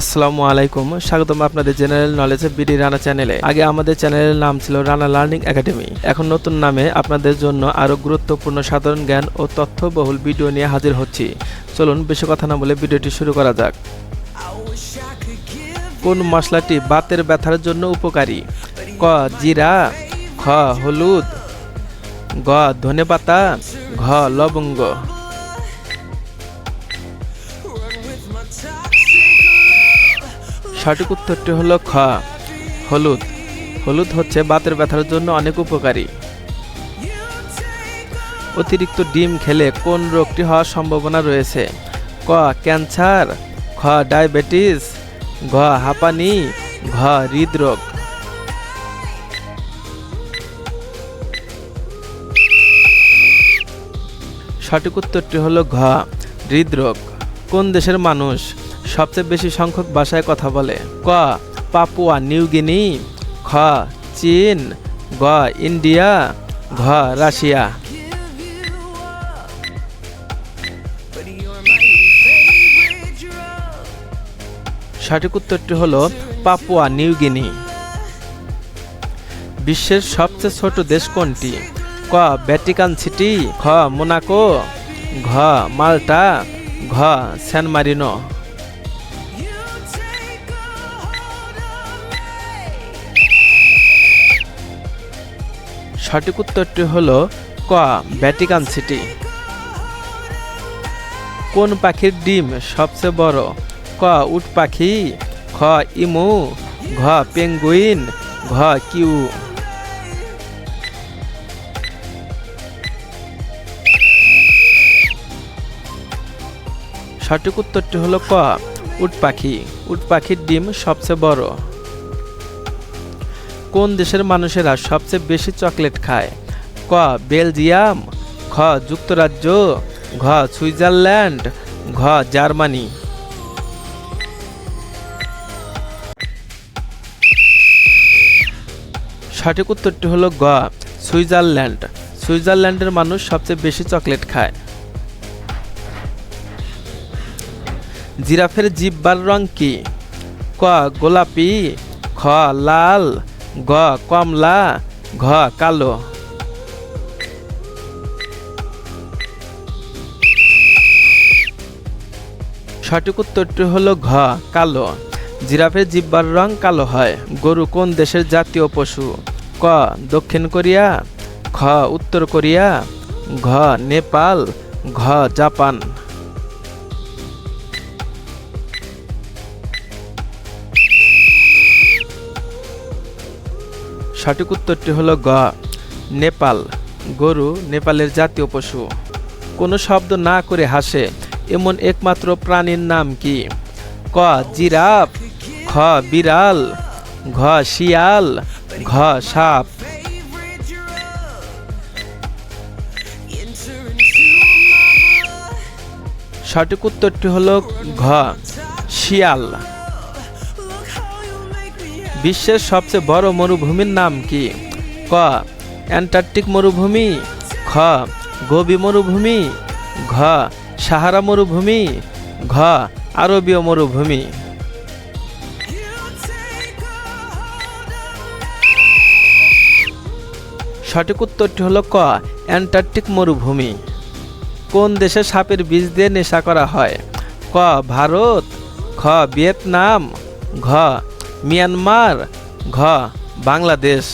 আসসালামু আলাইকুম, স্বাগতম আপনাদের জেনারেল নলেজে বিডি রানা চ্যানেলে। আগে আমাদের চ্যানেলের নাম ছিল রানা লার্নিং একাডেমি। এখন নতুন নামে আপনাদের জন্য আরো গুরুত্বপূর্ণ সাধারণ জ্ঞান ও তথ্যবহুল ভিডিও নিয়ে হাজির হচ্ছি। চলুন বেশি কথা না বলে ভিডিওটি শুরু করা যাক। কোন মশলাটি বাতের ব্যথার জন্য উপকারী? ক জিরা, খ হলুদ, গ ধনেপাতা, ঘ লবঙ্গ। সঠিক উত্তরটি হলো খ হলুদ। হলুদ হচ্ছে বাতের ব্যথার জন্য অনেক উপকারী। অতিরিক্ত ডিম খেলে কোন রোগটি হওয়ার সম্ভাবনা রয়েছে? ক ক্যান্সার, খ ডায়াবেটিস, ঘ হাঁপানি, ঘ হৃদরোগ। সঠিক উত্তরটি হলো ঘ হৃদরোগ। কোন দেশের মানুষ সবচেয়ে বেশি সংখ্যক ভাষায় কথা বলে? ক পাপুয়া নিউ গিনি, খ চীন, গ ইন্ডিয়া, ঘ রাশিয়া। সঠিক উত্তরটি হলো পাপুয়া নিউ গিনি। বিশ্বের সবচেয়ে ছোট দেশ কোনটি? ক ভ্যাটিকান সিটি, খ মোনাকো, ঘ মাল্টা, ঘ স্যান মারিনো। সঠিক উত্তরটি হলো ক ভ্যাটিকান সিটি। কোন পাখির ডিম সবচেয়ে বড়? ক উট পাখি, খ ইমু, ঘ পেঙ্গুইন, ঘ কিউ। সঠিক উত্তরটি হলো ক উট পাখি। উট পাখির ডিম সবচেয়ে বড়। কোন দেশের মানুষেরা সবচেয়ে বেশি চকলেট খায়? ক বেলজিয়াম, খ যুক্তরাজ্য, ঘ সুইজারল্যান্ড, ঘ জার্মানি। সঠিক উত্তরটি হলো গ সুইজারল্যান্ড। সুইজারল্যান্ডের মানুষ সবচেয়ে বেশি চকলেট খায়। জিরাফের জিহ্বার রং কি? ক গোলাপি, খ লাল, গ কমলা, ঘ কালো। সঠিক উত্তরটি হলো ঘ কালো। জিরাফের জিহ্বার রং কালো হয়। গরু কোন দেশের জাতীয় পশু? ক দক্ষিণ কোরিয়া, খ উত্তর কোরিয়া, ঘ নেপাল, ঘ জাপান। সঠিক উত্তরটি হলো গ নেপাল। গরু নেপালের জাতীয় পশু। কোনো শব্দ না করে হাসে এমন একমাত্র প্রাণীর নাম কি? ক জিরাফ, খ বিড়াল, ঘ শিয়াল, ঘ সাপ। সঠিক উত্তরটি হলো ঘ শিয়াল। বিশ্বের সবচেয়ে বড় মরুভূমির নাম কি? ক অ্যান্টার্কটিক মরুভূমি, খ গোবি মরুভূমি, ঘ সাহারা মরুভূমি, ঘ আরবীয় মরুভূমি। সঠিক উত্তরটি হলো ক অ্যান্টার্কটিক মরুভূমি। কোন দেশে সাপের বিষ দিয়ে নেশা করা হয়? ক ভারত, খ ভিয়েতনাম, ঘ মিয়ানমার, ঘ বাংলাদেশ।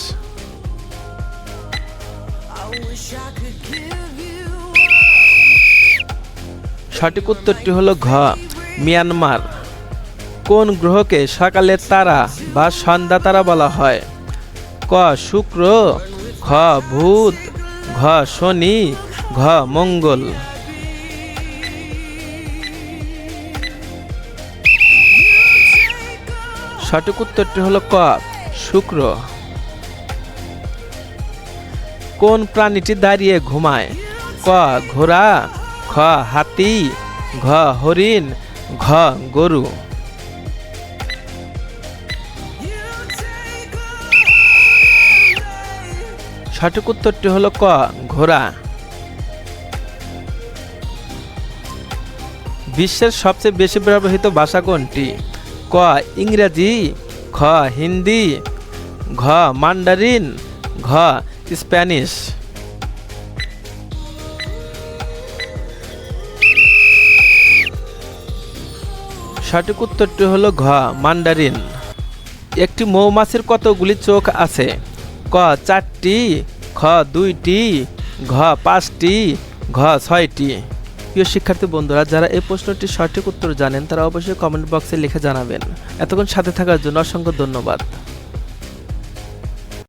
সঠিক উত্তরটি হলো ঘ মিয়ানমার। কোন গ্রহকে সকালের তারা বা সন্ধ্যা তারা বলা হয়? ক শুক্র, খ বুধ, ঘ শনি, ঘ মঙ্গল। সঠিক উত্তরটি হলো ক শুক্র। কোন প্রাণীটি দাঁড়িয়ে ঘুমায়? ক ঘোড়া, খ হাতি, ঘ হরিণ, ঘ গরু। সঠিক উত্তরটি হলো ক ঘোড়া। বিশ্বের সবচেয়ে বেশি ব্যবহৃত ভাষা কোনটি? ক ক ইংরেজি, খ হিন্দি, ঘ মান্ডারিন, ঘ স্প্যানিশ। সঠিক উত্তরটি হলো ঘ মান্ডারিন। একটি মৌমাছির কতগুলি চোখ আছে? ক 4টি, খ 2টি, ঘ 5টি, ঘ 6টি। প্রিয় শিক্ষার্থী বন্ধুরা, যারা এই প্রশ্নটির সঠিক উত্তর জানেন তারা অবশ্যই কমেন্ট বক্সে লিখে জানাবেন। এতক্ষণ সাথে থাকার জন্য অসংখ্য ধন্যবাদ।